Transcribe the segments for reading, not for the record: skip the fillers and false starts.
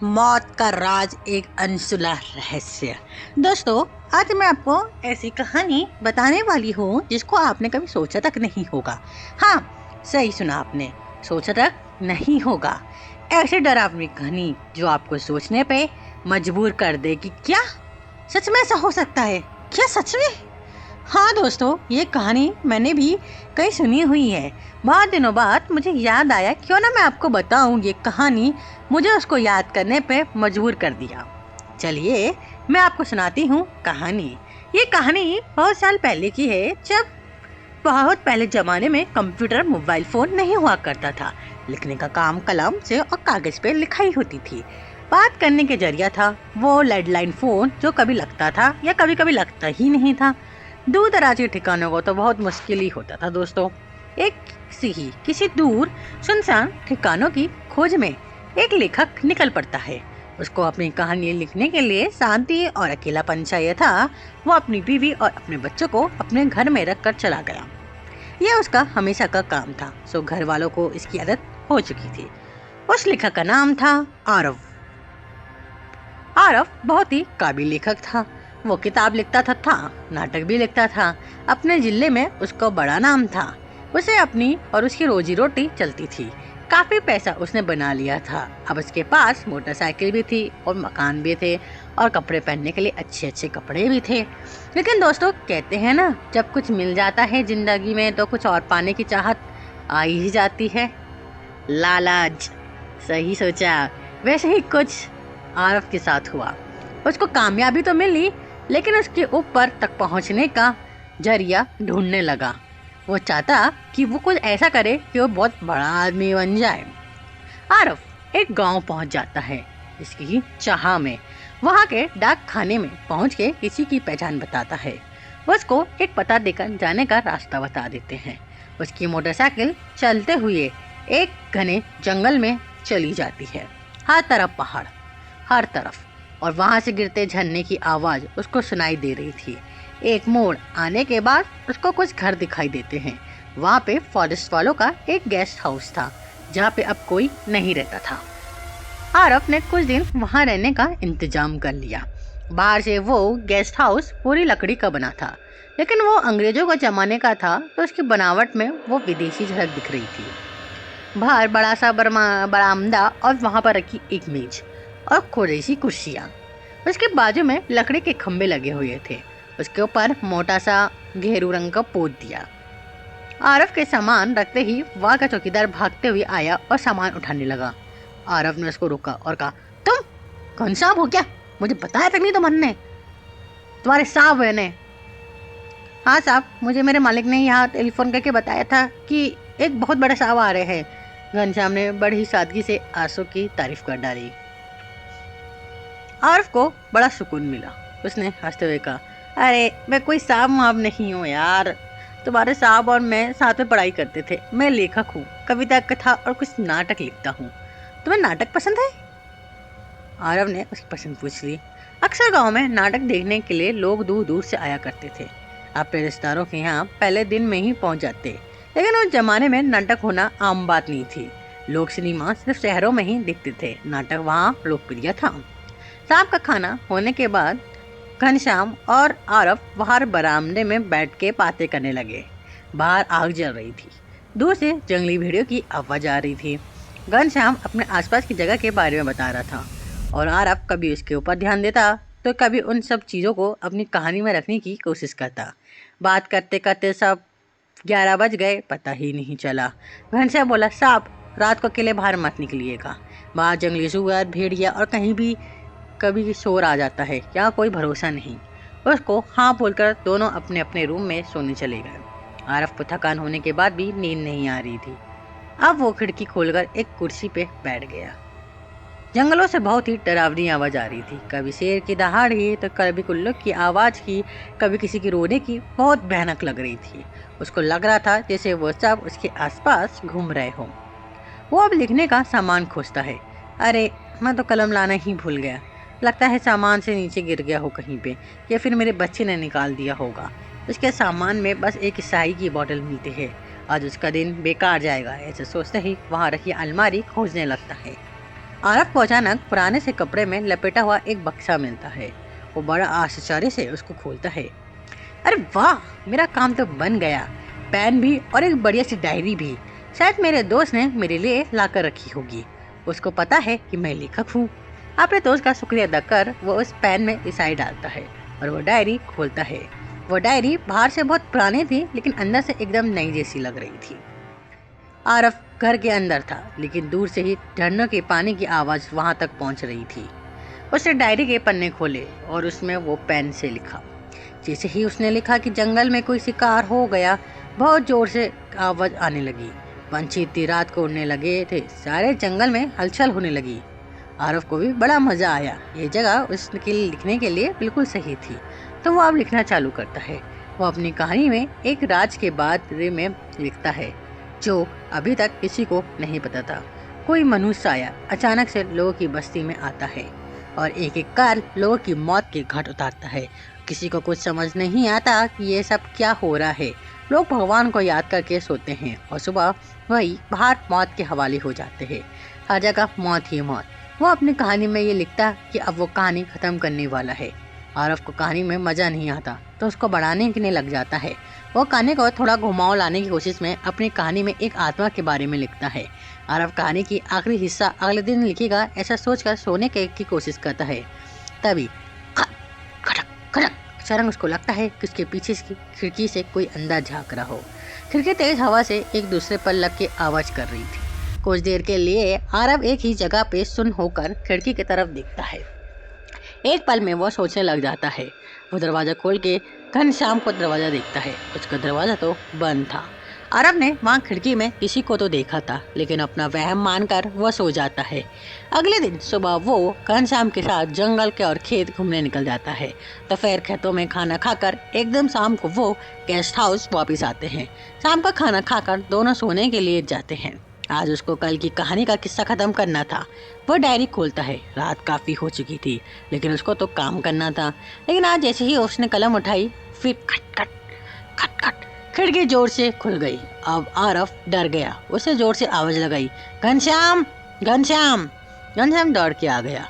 मौत का राज, एक अनसुलझा रहस्य। दोस्तों, आज मैं आपको ऐसी कहानी बताने वाली हूँ जिसको आपने कभी सोचा तक नहीं होगा। हाँ, सही सुना आपने, सोचा तक नहीं होगा। ऐसी डरावनी कहानी जो आपको सोचने पे मजबूर कर दे कि क्या सच में ऐसा हो सकता है? क्या सच में? हाँ दोस्तों, ये कहानी मैंने भी कहीं सुनी हुई है। बहुत दिनों बाद मुझे याद आया, क्यों ना मैं आपको बताऊं। ये कहानी मुझे उसको याद करने पे मजबूर कर दिया। चलिए मैं आपको सुनाती हूँ कहानी। ये कहानी बहुत साल पहले की है, जब बहुत पहले जमाने में कंप्यूटर, मोबाइल फोन नहीं हुआ करता था। लिखने का काम कलम से और कागज पे लिखाई होती थी। बात करने के जरिया था वो लैंडलाइन फोन, जो कभी लगता था या कभी कभी लगता ही नहीं था। दूर दराज के ठिकानों को तो बहुत मुश्किल ही होता था दोस्तों। एक किसी दूर सुनसान ठिकानों की खोज में एक लेखक निकल पड़ता है। उसको अपनी कहानी लिखने के लिए शांति और अकेलापन चाहिए था। वो अपनी बीवी और अपने बच्चों को अपने घर में रख कर चला गया। यह उसका हमेशा का काम था, सो घर वालों को इसकी आदत हो चुकी थी। उस लेखक का नाम था आरव। आरव बहुत ही काबिल लेखक था। वो किताब लिखता था, नाटक भी लिखता था। अपने जिले में उसका बड़ा नाम था। उसे अपनी और उसकी रोजी रोटी चलती थी। काफी पैसा उसने बना लिया था। अब उसके पास मोटरसाइकिल भी थी और मकान भी थे और कपड़े पहनने के लिए अच्छे अच्छे कपड़े भी थे। लेकिन दोस्तों, कहते हैं ना, जब कुछ मिल जाता है जिंदगी में तो कुछ और पाने की चाहत आ ही जाती है। लालच। सही सोचा। वैसे ही कुछ आरव के साथ हुआ। उसको कामयाबी तो मिली, लेकिन उसके ऊपर तक पहुंचने का जरिया ढूंढने लगा। वो चाहता कि वो कुछ ऐसा करे कि वो बहुत बड़ा आदमी बन जाए। आरव एक गांव पहुंच जाता है इसकी चाह में। वहां के डाक खाने में पहुंच के किसी की पहचान बताता है। उसको एक पता देकर जाने का रास्ता बता देते हैं। उसकी मोटरसाइकिल चलते हुए एक घने जंगल में चली जाती है। हर तरफ पहाड़, हर तरफ, और वहां से गिरते झरने की आवाज उसको सुनाई दे रही थी। एक मोड़ आने के बाद उसको कुछ घर दिखाई देते हैं। वहाँ पे फॉरेस्ट वालों का एक गेस्ट हाउस था, जहाँ पे अब कोई नहीं रहता था। आरव ने कुछ दिन वहाँ रहने का इंतजाम कर लिया। बाहर से वो गेस्ट हाउस पूरी लकड़ी का बना था, लेकिन वो अंग्रेजों के जमाने का था, तो उसकी बनावट में वो विदेशी झलक दिख रही थी। बाहर बड़ा सा बरामदा और वहाँ पर रखी एक मेज और थोड़ी सी कुर्सियाँ। उसके बाजू में लकड़ी के खंभे लगे हुए थे। उसके ऊपर मोटा सा गेरू रंग का पोत दिया। आरव के सामान रखते ही वहाँ का चौकीदार भागते हुए आया और सामान उठाने लगा। आरव ने उसको रोका और कहा, तुम घनश्याम हो क्या? मुझे बताया तक नहीं तुमने? तुम्हारे साहब है ने? हाँ साहब, मुझे मेरे मालिक ने यहाँ टेलीफोन करके बताया था कि एक बहुत बड़ा सांप आ रहे हैं। घनश्याम ने बड़ी सादगी से आंसू की तारीफ कर डाली। आरव को बड़ा सुकून मिला। उसने हंसते हुए कहा, अरे मैं कोई सांप वाप नहीं हूँ यार। तुम्हारे साहब और मैं साथ में पढ़ाई करते थे। मैं लेखक हूँ, कविता, कथा और कुछ नाटक लिखता हूँ। तुम्हें नाटक पसंद है? आरव ने उसकी पसंद पूछ ली। अक्सर गांव में नाटक देखने के लिए लोग दूर दूर से आया करते थे। अपने रिश्तेदारों के यहाँ पहले दिन में ही पहुंच जाते, लेकिन उस जमाने में नाटक होना आम बात नहीं थी। लोक सिनेमा सिर्फ शहरों में ही दिखते थे, नाटक वहाँ लोकप्रिय था। शाम का खाना होने के बाद घनश्याम और आरव बाहर बरामदे में बैठ के बातें करने लगे। बाहर आग जल रही थी। दूर से जंगली भेड़ियों की आवाज आ रही थी। घनश्याम अपने आसपास की जगह के बारे में बता रहा था और आरव कभी उसके ऊपर ध्यान देता तो कभी उन सब चीज़ों को अपनी कहानी में रखने की कोशिश करता। बात करते करते सब 11 बज गए, पता ही नहीं चला। घनश्याम बोला, साहब रात को अकेले बाहर मत निकलिएगा। बाहर जंगली सुअर, भेड़िया और कहीं भी कभी शोर आ जाता है, क्या कोई भरोसा नहीं। उसको हाँ बोलकर दोनों अपने अपने रूम में सोने चले गए। आरव को थकान होने के बाद भी नींद नहीं आ रही थी। अब वो खिड़की खोलकर एक कुर्सी पे बैठ गया। जंगलों से बहुत ही डरावनी आवाज आ रही थी, कभी शेर की दहाड़ी तो कभी कुल्लू की आवाज की, कभी किसी की रोने की। बहुत भयानक लग रही थी। उसको लग रहा था जैसे वो सब उसके आसपास घूम रहे हों। वो अब लिखने का सामान खोजता है। अरे मैं तो कलम लाना ही भूल गया। लगता है सामान से नीचे गिर गया हो कहीं पे, या फिर मेरे बच्चे ने निकाल दिया होगा। उसके सामान में बस एक स्याही की बोतल मिलती है। आज उसका दिन बेकार जाएगा, ऐसे सोचते ही वहाँ रखी अलमारी खोजने लगता है। आरफ को अचानक पुराने से कपड़े में लपेटा हुआ एक बक्सा मिलता है। वो बड़ा आश्चर्य से उसको खोलता है। अरे वाह, मेरा काम तो बन गया। पेन भी और एक बढ़िया सी डायरी भी। शायद मेरे दोस्त ने मेरे लिए लाकर रखी होगी। उसको पता है कि मैं लेखक हूँ। अपने दोस्त का शुक्रिया अदा कर वो उस पेन में स्याही डालता है और वो डायरी खोलता है। वो डायरी बाहर से बहुत पुरानी थी, लेकिन अंदर से एकदम नई जैसी लग रही थी। आरफ घर के अंदर था, लेकिन दूर से ही झरनों के पानी की आवाज़ वहां तक पहुंच रही थी। उसने डायरी के पन्ने खोले और उसमें वो पेन से लिखा। जैसे ही उसने लिखा कि जंगल में कोई शिकार हो गया, बहुत जोर से आवाज़ आने लगी। पंछी इतनी रात को उड़ने लगे थे, सारे जंगल में हलचल होने लगी। आरफ को भी बड़ा मज़ा आया। ये जगह उसके लिखने के लिए बिल्कुल सही थी, तो वो अब लिखना चालू करता है। वो अपनी कहानी में एक राज के बारे में लिखता है जो अभी तक किसी को नहीं पता था। कोई मनुष्य आया, अचानक से लोगों की बस्ती में आता है और एक एक कर लोगों की मौत के घाट उतारता है। किसी को कुछ समझ नहीं आता कि ये सब क्या हो रहा है। लोग भगवान को याद करके सोते हैं और सुबह वही बाहर मौत के हवाले हो जाते हैं। हर जगह मौत ही मौत। वो अपनी कहानी में ये लिखता कि अब वो कहानी ख़त्म करने वाला है। आरफ को कहानी में मज़ा नहीं आता, तो उसको बढ़ाने के लिए लग जाता है। वो कहानी को थोड़ा घुमाव लाने की कोशिश में अपनी कहानी में एक आत्मा के बारे में लिखता है। आरफ कहानी की आखिरी हिस्सा अगले दिन लिखेगा, ऐसा सोचकर सोने की कोशिश करता है। तभी खटक खटक अचानक उसको लगता है कि उसके पीछे की खिड़की से कोई अंदर झाँक रहा हो। खिड़की तेज हवा से एक दूसरे पर लग के आवाज़ कर रही थी। कुछ देर के लिए आरव एक ही जगह पे सुन्न होकर खिड़की की तरफ देखता है। एक पल में वो सोचने लग जाता है। वो दरवाज़ा खोल के घनश्याम को दरवाज़ा देखता है। उसका दरवाज़ा तो बंद था। आरव ने वहाँ खिड़की में किसी को तो देखा था, लेकिन अपना वहम मानकर वह सो जाता है। अगले दिन सुबह वो घनश्याम के साथ जंगल के और खेत घूमने निकल जाता है। दोपहर खेतों में खाना खाकर एकदम शाम को वो गेस्ट हाउस वापस आते हैं। शाम का खाना खाकर दोनों सोने के लिए जाते हैं। आज उसको कल की कहानी का किस्सा खत्म करना था। वह डायरी खोलता है। रात काफ़ी हो चुकी थी, लेकिन उसको तो काम करना था। लेकिन आज जैसे ही उसने कलम उठाई, फिर खट खट खट खट खिड़की जोर से खुल गई। अब आरफ डर गया। उसे जोर से आवाज लगाई, घनश्याम घनश्याम। घनश्याम दौड़ के आ गया।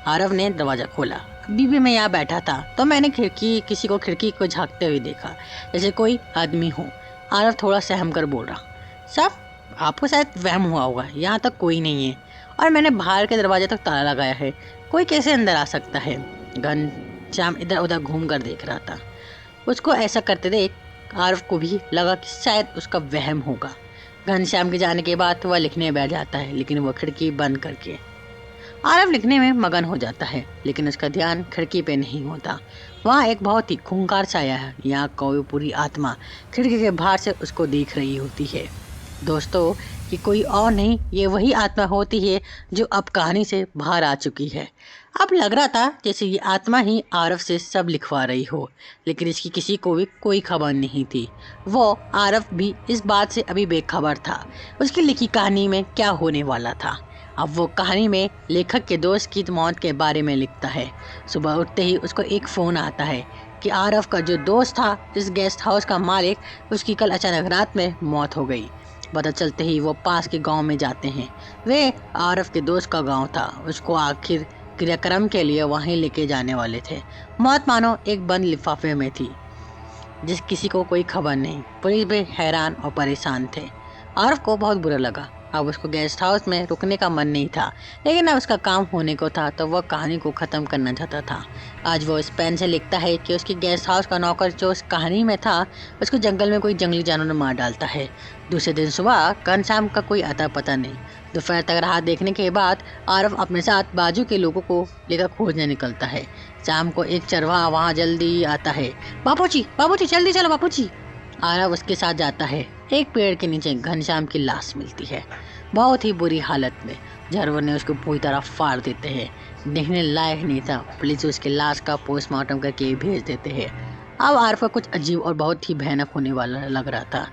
आरफ ने दरवाज़ा खोला। अभी भी मैं यहाँ बैठा था तो मैंने किसी को खिड़की को झांकते हुए देखा, जैसे कोई आदमी हो। आरफ थोड़ा सहम कर बोल रहा, साहब आपको शायद वहम हुआ होगा, यहाँ तक कोई नहीं है और मैंने बाहर के दरवाजे तक ताला लगाया है। कोई कैसे अंदर आ सकता है? घनश्याम इधर उधर घूम कर देख रहा था। उसको ऐसा करते देख आरफ को भी लगा कि शायद उसका वहम होगा। घनश्याम के जाने के बाद वह लिखने बैठ जाता है, लेकिन वह खिड़की बंद करके। आरफ लिखने में मगन हो जाता है, लेकिन उसका ध्यान खिड़की पे नहीं होता। वहाँ एक बहुत ही खूंखार छाया है। यहाँ कोई पूरी आत्मा खिड़की के बाहर से उसको देख रही होती है। दोस्तों, कि कोई और नहीं, ये वही आत्मा होती है जो अब कहानी से बाहर आ चुकी है। अब लग रहा था जैसे ये आत्मा ही आरफ से सब लिखवा रही हो, लेकिन इसकी किसी को भी कोई खबर नहीं थी। वो आरफ भी इस बात से अभी बेखबर था उसकी लिखी कहानी में क्या होने वाला था। अब वो कहानी में लेखक के दोस्त की मौत के बारे में लिखता है। सुबह उठते ही उसको एक फ़ोन आता है कि आरफ का जो दोस्त था, इस गेस्ट हाउस का मालिक, उसकी कल अचानक रात में मौत हो गई। पता चलते ही वो पास के गांव में जाते हैं। वे आरफ के दोस्त का गांव था। उसको आखिर क्रियाक्रम के लिए वहीं लेके जाने वाले थे। मौत मानो एक बंद लिफाफे में थी, जिस किसी को कोई खबर नहीं। पुलिस भी हैरान और परेशान थे। आरफ को बहुत बुरा लगा। अब उसको गेस्ट हाउस में रुकने का मन नहीं था, लेकिन अब उसका काम होने को था, तो वह कहानी को ख़त्म करना चाहता था। आज वो इस पेन से लिखता है कि उसकी गेस्ट हाउस का नौकर जो उस कहानी में था, उसको जंगल में कोई जंगली जानवर मार डालता है। दूसरे दिन सुबह घनश्याम का कोई अता पता नहीं। दोपहर तक राह देखने के बाद आरफ अपने साथ बाजू के लोगों को लेकर खोजने निकलता है। शाम को एक चरवाहा वहाँ जल्दी आता है। बापूजी जल्दी चलो बापूजी। आरव उसके साथ जाता है। एक पेड़ के नीचे घनश्याम की लाश मिलती है, बहुत ही बुरी हालत में। जानवर ने उसको पूरी तरह फाड़ देते हैं। देखने लायक नहीं था। पुलिस उसके लाश का पोस्टमार्टम करके भेज देते हैं। अब आरव का कुछ अजीब और बहुत ही भयानक होने वाला लग रहा था।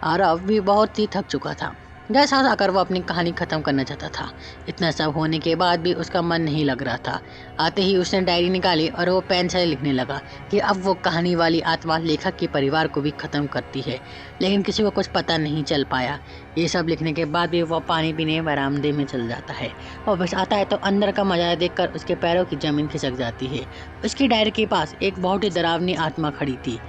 आरव भी बहुत ही थक चुका था। गेस्ट हाउस आकर वो अपनी कहानी ख़त्म करना चाहता था। इतना सब होने के बाद भी उसका मन नहीं लग रहा था। आते ही उसने डायरी निकाली और वो पेन से लिखने लगा कि अब वो कहानी वाली आत्मा लेखक के परिवार को भी ख़त्म करती है, लेकिन किसी को कुछ पता नहीं चल पाया। ये सब लिखने के बाद भी वो पानी पीने बरामदे में चल जाता है और बस आता है तो अंदर का मजा देखकर उसके पैरों की ज़मीन खिसक जाती है। उसकी डायरी के पास एक बहुत ही डरावनी आत्मा खड़ी थी,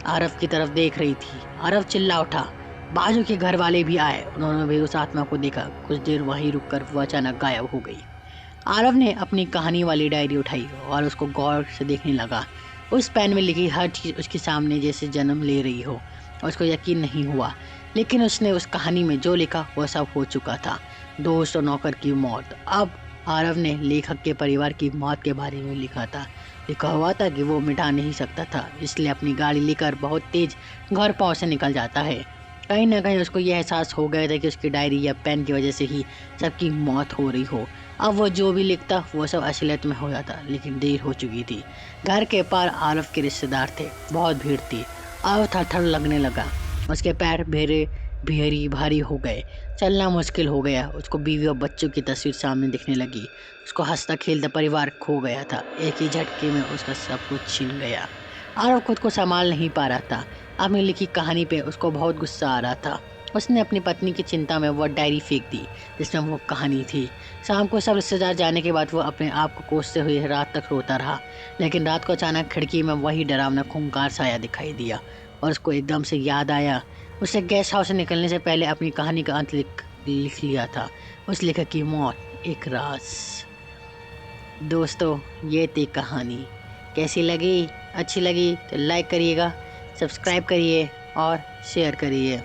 आरव की तरफ देख रही थी। आरव चिल्ला उठा। बाजू के घर वाले भी आए, उन्होंने भी उस आत्मा को देखा। कुछ देर वहीं रुककर वो अचानक गायब हो गई। आरव ने अपनी कहानी वाली डायरी उठाई और उसको गौर से देखने लगा। उस पेन में लिखी हर चीज़ उसके सामने जैसे जन्म ले रही हो। उसको यकीन नहीं हुआ, लेकिन उसने उस कहानी में जो लिखा वो सब हो चुका था। दोस्त और नौकर की मौत। अब आरव ने लेखक के परिवार की मौत के बारे में लिखा था। लिखा हुआ था कि वो मिटा नहीं सकता था, इसलिए अपनी गाड़ी लेकर बहुत तेज घर पाँव से निकल जाता है। कहीं ना कहीं उसको यह एहसास हो गया था कि उसकी डायरी या पेन की वजह से ही सबकी मौत हो रही हो। अब वो जो भी लिखता वो सब असलियत में हो जाता, लेकिन देर हो चुकी थी। घर के पार आरव के रिश्तेदार थे, बहुत भीड़ थी। आरव थर-थर लगने लगा। उसके पैर भारी भारी हो गए, चलना मुश्किल हो गया। उसको बीवी और बच्चों की तस्वीर सामने दिखने लगी। उसको हंसता खेलता परिवार खो गया था। एक ही झटके में उसका सब कुछ छीन गया। आरव खुद को संभाल नहीं पा रहा था। अपनी लिखी कहानी पे उसको बहुत गुस्सा आ रहा था। उसने अपनी पत्नी की चिंता में वो डायरी फेंक दी जिसमें वो कहानी थी। शाम को सब रिश्तेदार जाने के बाद वो अपने आप को कोसते हुए रात तक रोता रहा, लेकिन रात को अचानक खिड़की में वही डरावना खूंखार साया दिखाई दिया और उसको एकदम से याद आया उसे गेस्ट हाउस से निकलने से पहले अपनी कहानी का अंत लिख लिया था। उस लेखक की मौत एक राज। दोस्तों, ये थी कहानी। कैसी लगी? अच्छी लगी तो लाइक करिएगा, सब्सक्राइब करिए और शेयर करिए।